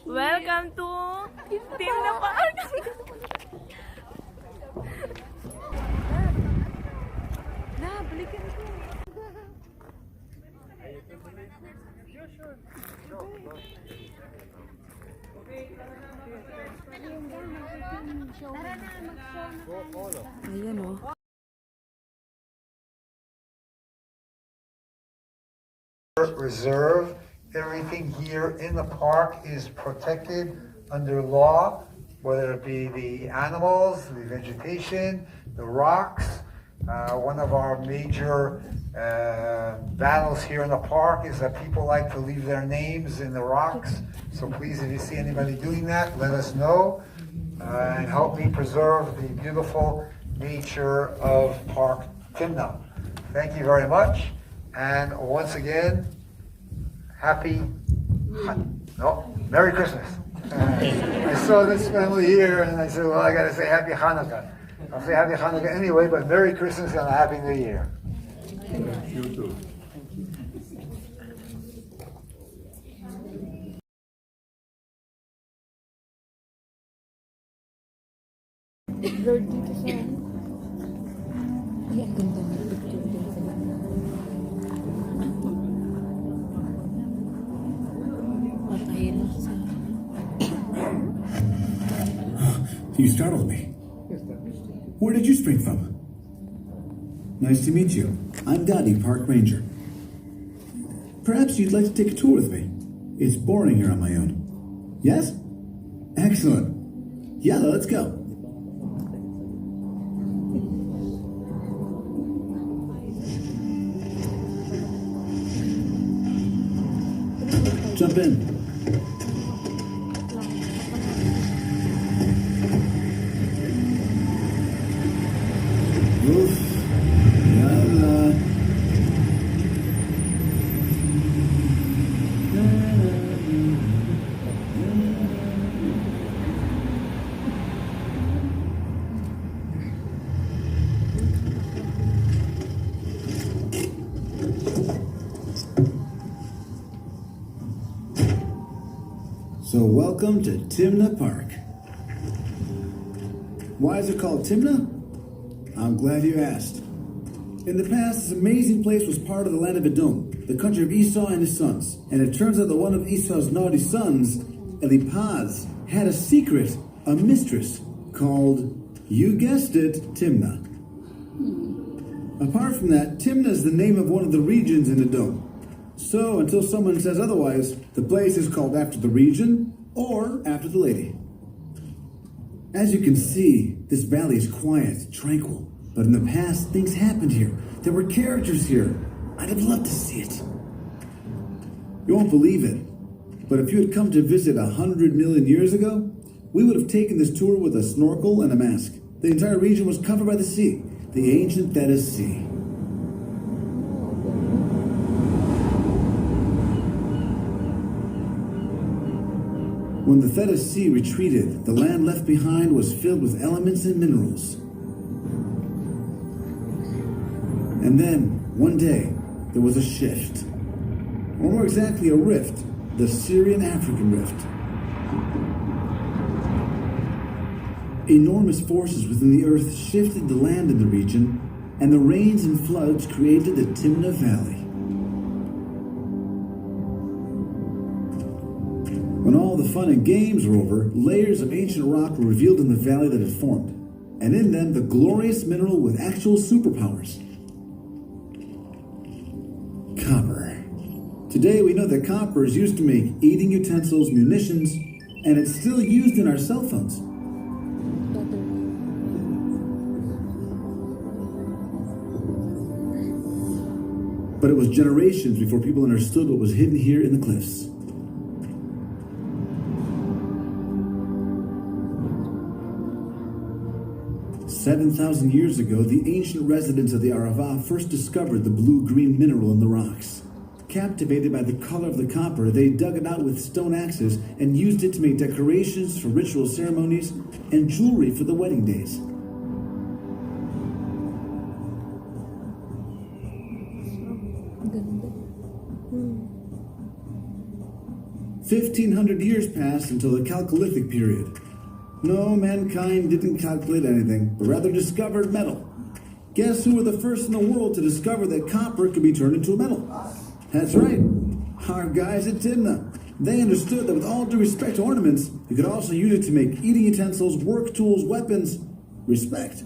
Welcome to Timna Park. Balikan ko. Ayan o. Reserve. Everything here in the park is protected under law, whether it be the animals, the vegetation, the rocks. One of our major battles here in the park is that people like to leave their names in the rocks. So please, if you see anybody doing that, let us know and help me preserve the beautiful nature of Park Timna. Thank you very much. And once again, Merry Christmas. I saw this family here and I said, well, I got to say Happy Hanukkah. I'll say Happy Hanukkah anyway, but Merry Christmas and a Happy New Year. You too. Lord, dito sa... Ay, ang ganda ng picture dito. You startled me. Where did you spring from? Nice to meet you. I'm Dottie, Park Ranger. Perhaps you'd like to take a tour with me. It's boring here on my own. Yes? Excellent. Yeah, let's go. Jump in. Oof. Yalla. So welcome to Timna Park. Why is it called Timna? I'm glad you asked. In the past, this amazing place was part of the land of Edom, the country of Esau and his sons. And it turns out that one of Esau's naughty sons, Eliphaz, had a secret, a mistress, called, you guessed it, Timna. Apart from that, Timna is the name of one of the regions in Edom. So, until someone says otherwise, the place is called after the region or after the lady. As you can see, this valley is quiet, tranquil. But in the past, things happened here. There were characters here. I'd have loved to see it. You won't believe it, but if you had come to visit 100 million years ago, we would have taken this tour with a snorkel and a mask. The entire region was covered by the sea, the ancient Thetis Sea. When the Thetis Sea retreated, the land left behind was filled with elements and minerals. And then, one day, there was a shift. Or more exactly, a rift. The Syrian-African rift. Enormous forces within the earth shifted the land in the region, and the rains and floods created the Timna Valley. When all the fun and games were over, layers of ancient rock were revealed in the valley that had formed, and in them the glorious mineral with actual superpowers. Copper. Today we know that copper is used to make eating utensils, munitions, and it's still used in our cell phones. But it was generations before people understood what was hidden here in the cliffs. "7,000 years ago, the ancient residents of the Arava first discovered the blue-green mineral in the rocks. Captivated by the color of the copper, they dug it out with stone axes and used it to make decorations for ritual ceremonies and jewelry for the wedding days. 1,500 years passed until the Chalcolithic period. No, mankind didn't calculate anything, but rather discovered metal. Guess who were the first in the world to discover that copper could be turned into a metal? That's right, our guys at Timna. They understood that with all due respect to ornaments, you could also use it to make eating utensils, work tools, weapons. Respect.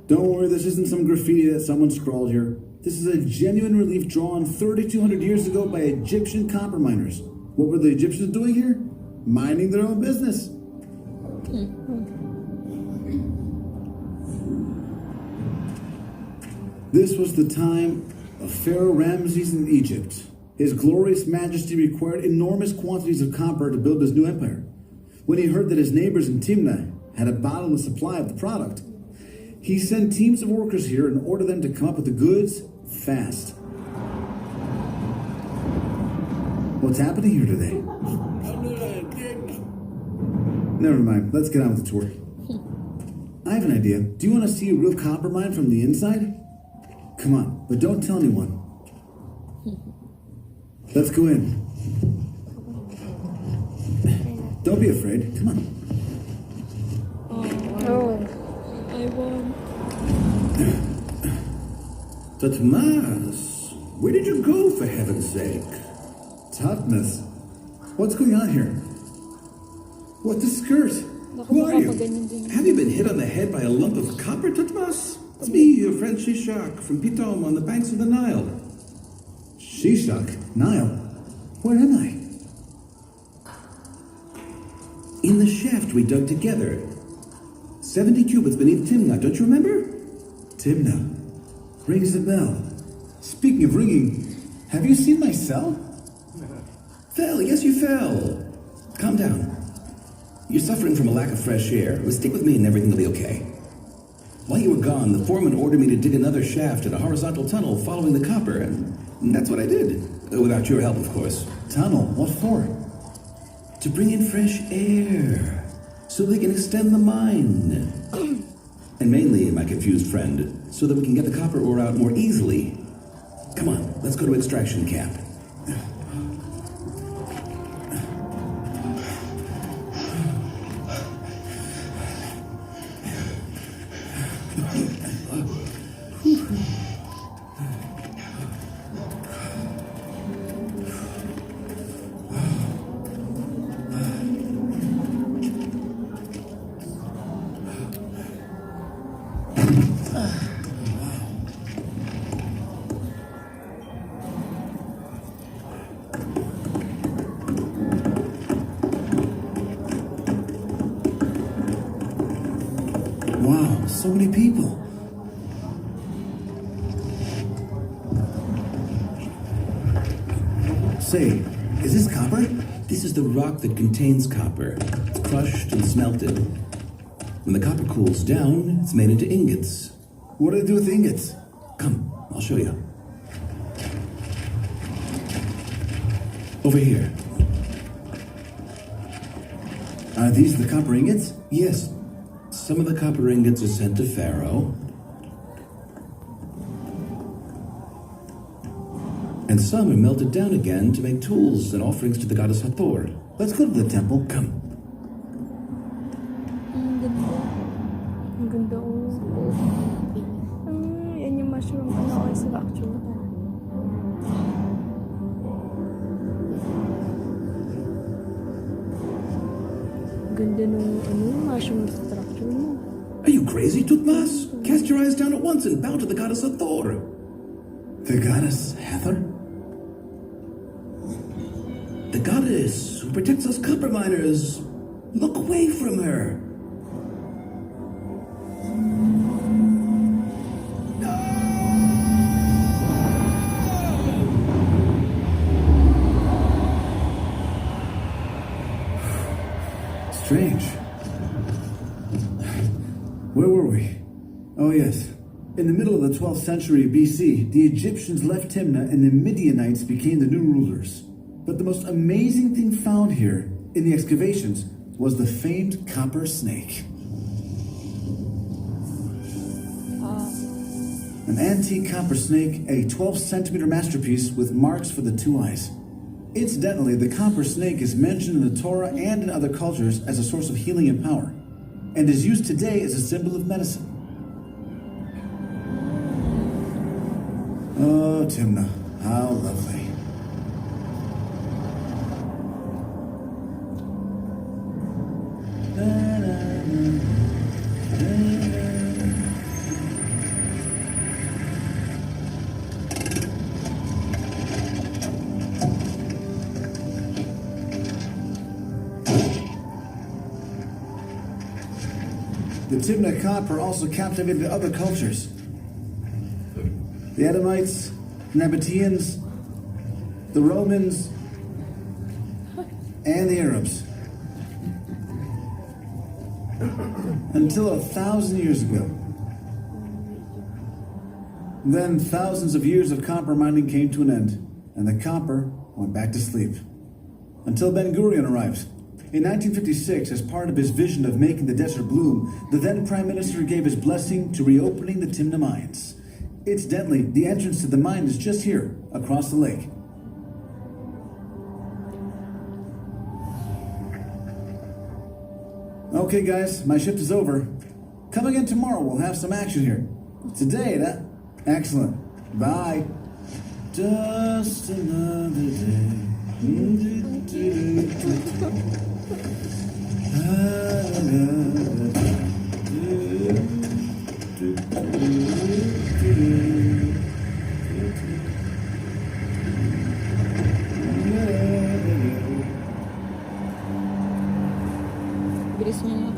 Don't worry, this isn't some graffiti that someone scrawled here. This is a genuine relief drawn 3,200 years ago by Egyptian copper miners. What were the Egyptians doing here? Minding their own business. This was the time of Pharaoh Ramses in Egypt. His glorious majesty required enormous quantities of copper to build his new empire. When he heard that his neighbors in Timna had a bottomless supply of the product, he sent teams of workers here and ordered them to come up with the goods fast. What's happening here today? Never mind, let's get on with the tour. I have an idea. Do you want to see a real copper mine from the inside? Come on, but don't tell anyone. Let's go in. Don't be afraid. Come on. Oh, I won. Tutmas, where did you go, for heaven's sake? Toughness. What's going on here? What the skirt? Who are you? Have you been hit on the head by a lump of copper, Tutmas? It's me, your friend Shishak, from Pitom on the banks of the Nile. Shishak? Nile? Where am I? In the shaft we dug together. 70 cubits beneath Timna, don't you remember? Timna. Rings the bell. Speaking of ringing, have you seen my cell? Fell, yes you fell. Calm down. You're suffering from a lack of fresh air. Well, stick with me and everything will be okay. While you were gone, the foreman ordered me to dig another shaft in a horizontal tunnel following the copper, and that's what I did. Without your help, of course. Tunnel? What for? To bring in fresh air, so they can extend the mine. And mainly, my confused friend, so that we can get the copper ore out more easily. Come on, let's go to extraction camp. Wow, so many people. Say, is this copper? This is the rock that contains copper. It's crushed and smelted. When the copper cools down, it's made into ingots. What do they do with ingots? Come, I'll show you. Over here. Are these the copper ingots? Yes, some of the copper ingots are sent to Pharaoh. And some are melted down again to make tools and offerings to the goddess Hathor. Let's go to the temple. Come. Ang ganda. Ang ganda, oh. Yan yung mushroom. Ano, ay sila actually. Ganda nung, mushroom structure mo. Are you crazy, Tutmas? Cast your eyes down at once and bow to the goddess Hathor. The goddess Hathor? The goddess who protects us copper miners. Look away from her. Strange. Where were we? Oh, yes. In the middle of the 12th century BC, the Egyptians left Timna and the Midianites became the new rulers. But the most amazing thing found here in the excavations was the famed copper snake. An antique copper snake, a 12-centimeter masterpiece with marks for the 2 eyes. Incidentally, the copper snake is mentioned in the Torah and in other cultures as a source of healing and power, and is used today as a symbol of medicine. Oh, Timna, how lovely. The Timna copper also captivated other cultures. The Edomites, Nabateans, the Romans, and the Arabs. Until 1,000 years ago. Then thousands of years of copper mining came to an end, and the copper went back to sleep. Until Ben-Gurion arrived. In 1956, as part of his vision of making the desert bloom, the then Prime Minister gave his blessing to reopening the Timna mines. Incidentally, the entrance to the mine is just here, across the lake. Okay, guys, my shift is over. Come again tomorrow, we'll have some action here. Today, that... Excellent. Bye. Just another day. Bilis mo na